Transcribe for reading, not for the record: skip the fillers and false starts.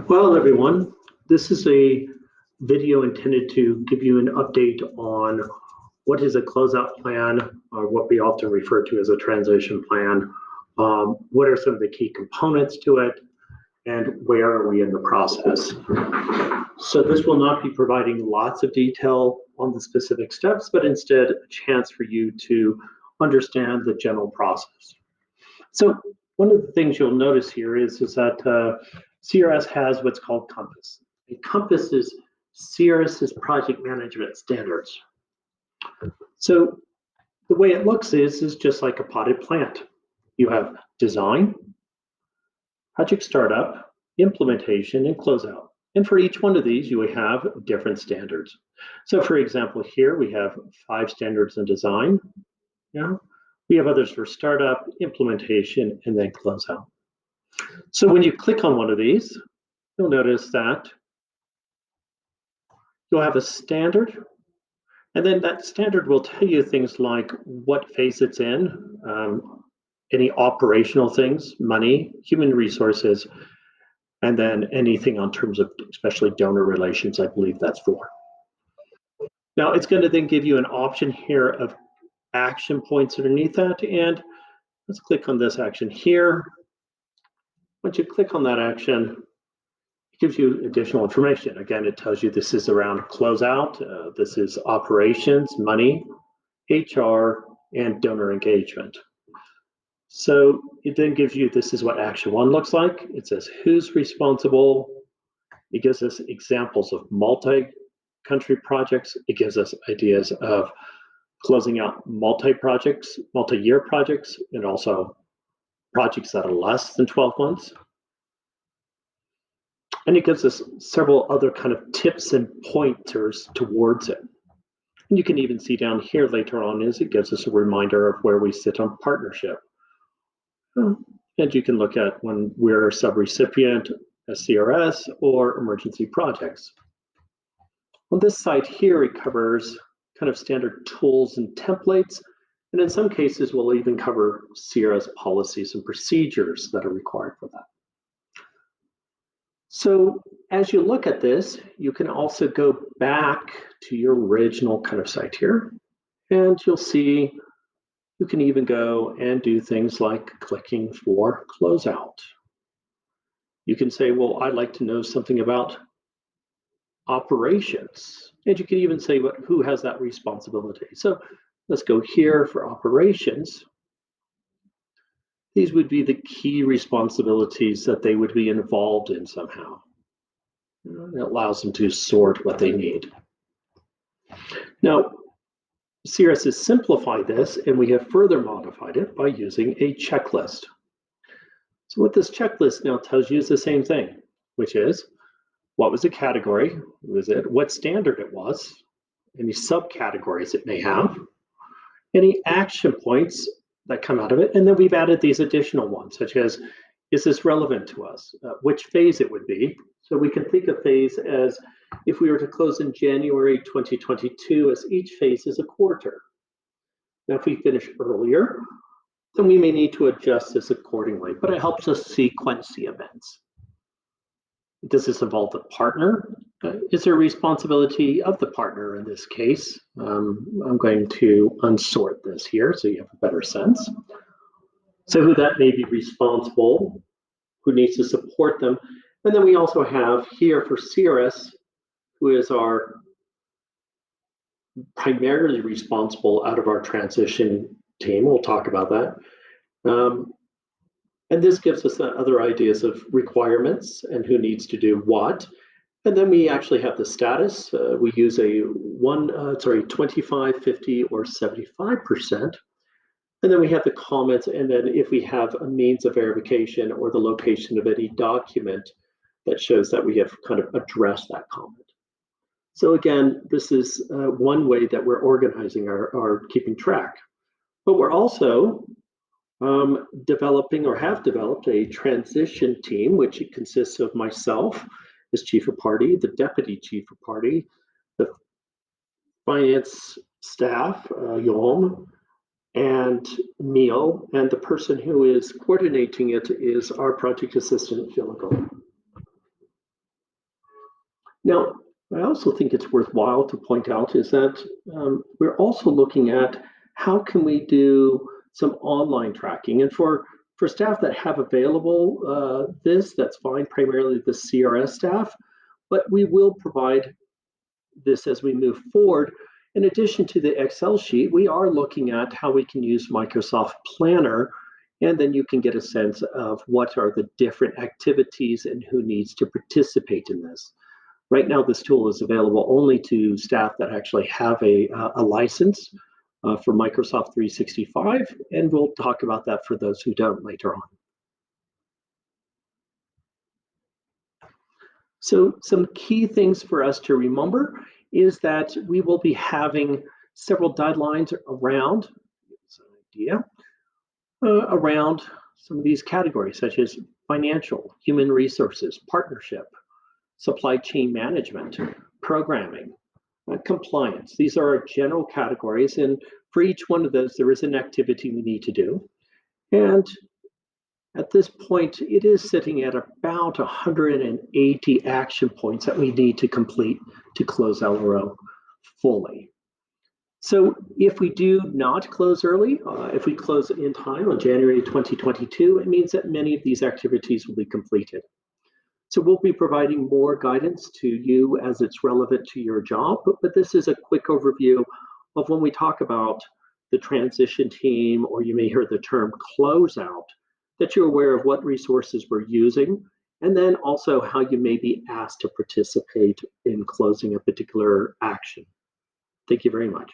Well, everyone, this is a video intended to give you an update on what is a closeout plan, or what we often refer to as a transition plan. What are some of the key components to it, and where are we in the process? So this will not be providing lots of detail on the specific steps, but instead a chance for you to understand the general process. So one of the things you'll notice here is that CRS has what's called Compass. And Compass is CRS's project management standards. So the way it looks is just like a potted plant. You have design, project startup, implementation, and closeout. And for each one of these, you have different standards. So for example, here we have 5 standards in design. Yeah. We have others for startup, implementation, and then closeout. So when you click on one of these, you'll notice that you'll have a standard, and then that standard will tell you things like what phase it's in, any operational things, money, human resources, and then anything on terms of especially donor relations, I believe that's for. Now it's going to then give you an option here of action points underneath that, and let's click on this action here. Once you click on that action, it gives you additional information. Again, it tells you this is around closeout, this is operations, money, HR, and donor engagement. So it then gives you, this is what action 1 looks like. It says who's responsible. It gives us examples of multi-country projects. It gives us ideas of closing out multi-projects, multi-year projects, and also projects that are less than 12 months. And it gives us several other kind of tips and pointers towards it. And you can even see down here later on is it gives us a reminder of where we sit on partnership. And you can look at when we're a subrecipient, a CRS, or emergency projects. On this side here, it covers kind of standard tools and templates. And in some cases, we'll even cover CRS policies and procedures that are required for that. So as you look at this, you can also go back to your original kind of site here, and you'll see you can even go and do things like clicking for closeout. You can say, well, I'd like to know something about operations. And you can even say who has that responsibility. So let's go here for operations. These would be the key responsibilities that they would be involved in somehow. It allows them to sort what they need. Now, CRS has simplified this, and we have further modified it by using a checklist. So what this checklist now tells you is the same thing, which is what was the category, what standard it was, any subcategories it may have, any action points that come out of it, and then we've added these additional ones, such as, is this relevant to us? Which phase it would be. So we can think of phase as if we were to close in January 2022, as each phase is a quarter. Now, if we finish earlier, then we may need to adjust this accordingly, but it helps us sequence the events. Does this involve the partner? Is there a responsibility of the partner in this case? I'm going to unsort this here so you have a better sense. So who that may be responsible, who needs to support them. And then we also have here for CRS, who is our primarily responsible out of our transition team. We'll talk about that. And this gives us other ideas of requirements and who needs to do what. And then we actually have the status. We use a 25, 50, or 75%. And then we have the comments, and then if we have a means of verification or the location of any document that shows that we have kind of addressed that comment. So again, this is one way that we're organizing our keeping track. But we're also developing or have developed a transition team, which consists of myself as chief of party, the deputy chief of party, the finance staff, Yom, and Neil, and the person who is coordinating it is our project assistant, Jilligal. Now, I also think it's worthwhile to point out is that we're also looking at how can we do some online tracking, and for staff that have available this, that's fine, primarily the CRS staff, but we will provide this as we move forward. In addition to the Excel sheet, we are looking at how we can use Microsoft Planner, and then you can get a sense of what are the different activities and who needs to participate in this. Right now, this tool is available only to staff that actually have a license for Microsoft 365, and we'll talk about that for those who don't later on. So some key things for us to remember is that we will be having several deadlines around, idea, around some of these categories, such as financial, human resources, partnership, supply chain management, programming, compliance. These are our general categories, and for each one of those, there is an activity we need to do. And at this point, it is sitting at about 180 action points that we need to complete to close LRO fully. So if we do not close early, if we close in time on January 2022, it means that many of these activities will be completed. So we'll be providing more guidance to you as it's relevant to your job, but this is a quick overview of when we talk about the transition team, or you may hear the term closeout, that you're aware of what resources we're using, and then also how you may be asked to participate in closing a particular action. Thank you very much.